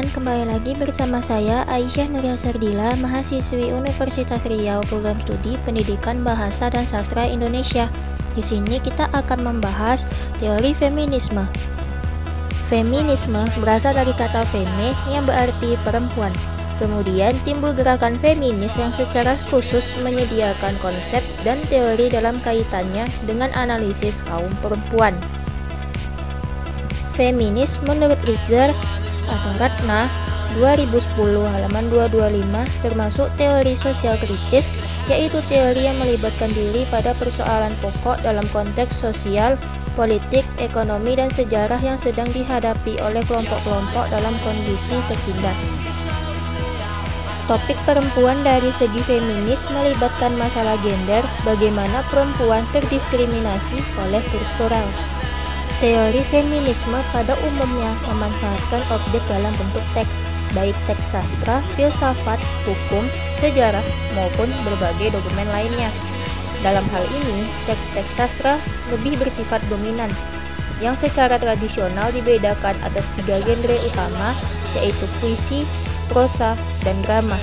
teman-teman, kembali lagi bersama saya Aisyah Nuria Sardila, mahasiswi Universitas Riau, program studi Pendidikan Bahasa dan Sastra Indonesia. Di sini kita akan membahas teori feminisme. Feminisme berasal dari kata feme yang berarti perempuan. Kemudian timbul gerakan feminis yang secara khusus menyediakan konsep dan teori dalam kaitannya dengan analisis kaum perempuan. Feminis menurut Rizer atau Ratna 2010 halaman 225 termasuk teori sosial kritis, yaitu teori yang melibatkan diri pada persoalan pokok dalam konteks sosial, politik, ekonomi, dan sejarah yang sedang dihadapi oleh kelompok-kelompok dalam kondisi tertindas. Topik perempuan dari segi feminis melibatkan masalah gender, bagaimana perempuan terdiskriminasi oleh kultural. Teori feminisme pada umumnya memanfaatkan objek dalam bentuk teks, baik teks sastra, filsafat, hukum, sejarah, maupun berbagai dokumen lainnya. Dalam hal ini, teks-teks sastra lebih bersifat dominan, yang secara tradisional dibedakan atas 3 genre utama, yaitu puisi, prosa, dan drama.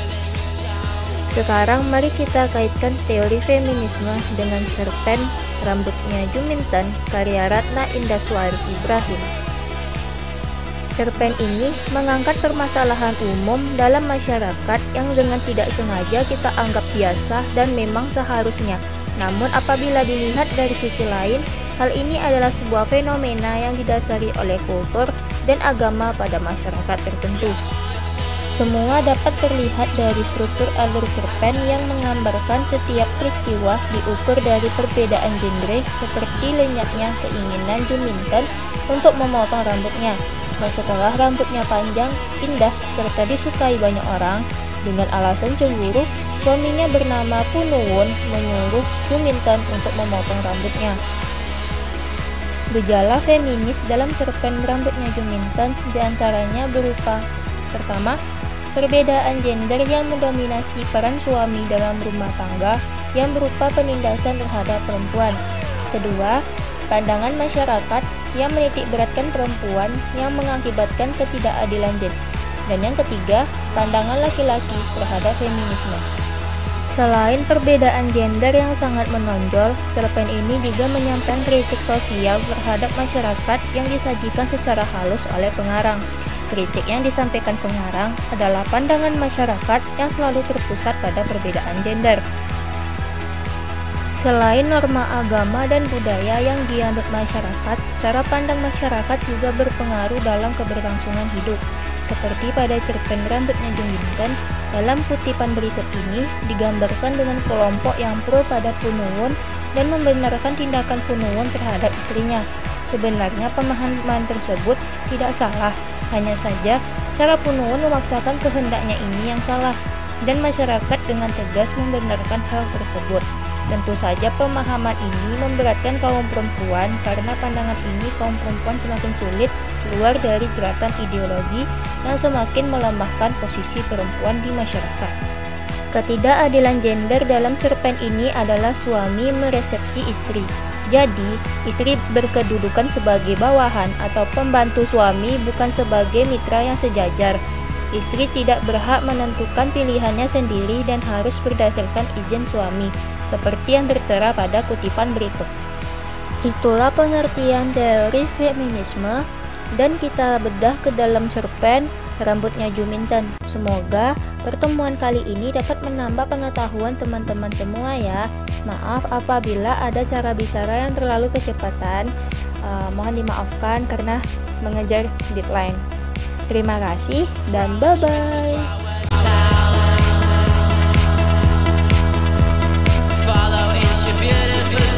Sekarang mari kita kaitkan teori feminisme dengan cerpen Rambutnya Juminten karya Ratna Indaswari Ibrahim. Cerpen ini mengangkat permasalahan umum dalam masyarakat yang dengan tidak sengaja kita anggap biasa dan memang seharusnya. Namun apabila dilihat dari sisi lain, hal ini adalah sebuah fenomena yang didasari oleh kultur dan agama pada masyarakat tertentu. Semua dapat terlihat dari struktur alur cerpen yang menggambarkan setiap peristiwa diukur dari perbedaan genre, seperti lenyapnya keinginan Juminten untuk memotong rambutnya. Nah, setelah rambutnya panjang, indah, serta disukai banyak orang, dengan alasan cemburu, suaminya bernama Punuwun menyuruh Juminten untuk memotong rambutnya. Gejala feminis dalam cerpen Rambutnya Juminten diantaranya berupa: pertama, perbedaan gender yang mendominasi peran suami dalam rumah tangga yang berupa penindasan terhadap perempuan. Kedua, pandangan masyarakat yang menitik beratkan perempuan yang mengakibatkan ketidakadilan gender. Dan yang ketiga, pandangan laki-laki terhadap feminisme. Selain perbedaan gender yang sangat menonjol, cerpen ini juga menyampaikan kritik sosial terhadap masyarakat yang disajikan secara halus oleh pengarang. Kritik yang disampaikan pengarang adalah pandangan masyarakat yang selalu terpusat pada perbedaan gender. Selain norma agama dan budaya yang dianut masyarakat, cara pandang masyarakat juga berpengaruh dalam keberlangsungan hidup. Seperti pada cerpen Rambutnya Juminten, dalam kutipan berikut ini digambarkan dengan kelompok yang pro pada Punuwun dan membenarkan tindakan Punuwun terhadap istrinya. Sebenarnya pemahaman tersebut tidak salah, hanya saja cara Punuwun memaksakan kehendaknya ini yang salah, dan masyarakat dengan tegas membenarkan hal tersebut. Tentu saja pemahaman ini memberatkan kaum perempuan karena pandangan ini kaum perempuan semakin sulit keluar dari jeratan ideologi yang semakin melemahkan posisi perempuan di masyarakat. Ketidakadilan gender dalam cerpen ini adalah suami meresepsi istri. Jadi, istri berkedudukan sebagai bawahan atau pembantu suami, bukan sebagai mitra yang sejajar. Istri tidak berhak menentukan pilihannya sendiri dan harus berdasarkan izin suami, seperti yang tertera pada kutipan berikut. Itulah pengertian teori feminisme, dan kita bedah ke dalam cerpen Rambutnya Juminten. Semoga pertemuan kali ini dapat menambah pengetahuan teman-teman semua ya. Maaf apabila ada cara bicara yang terlalu kecepatan, mohon dimaafkan karena mengejar deadline. Terima kasih dan bye-bye. Follow, it's your beautiful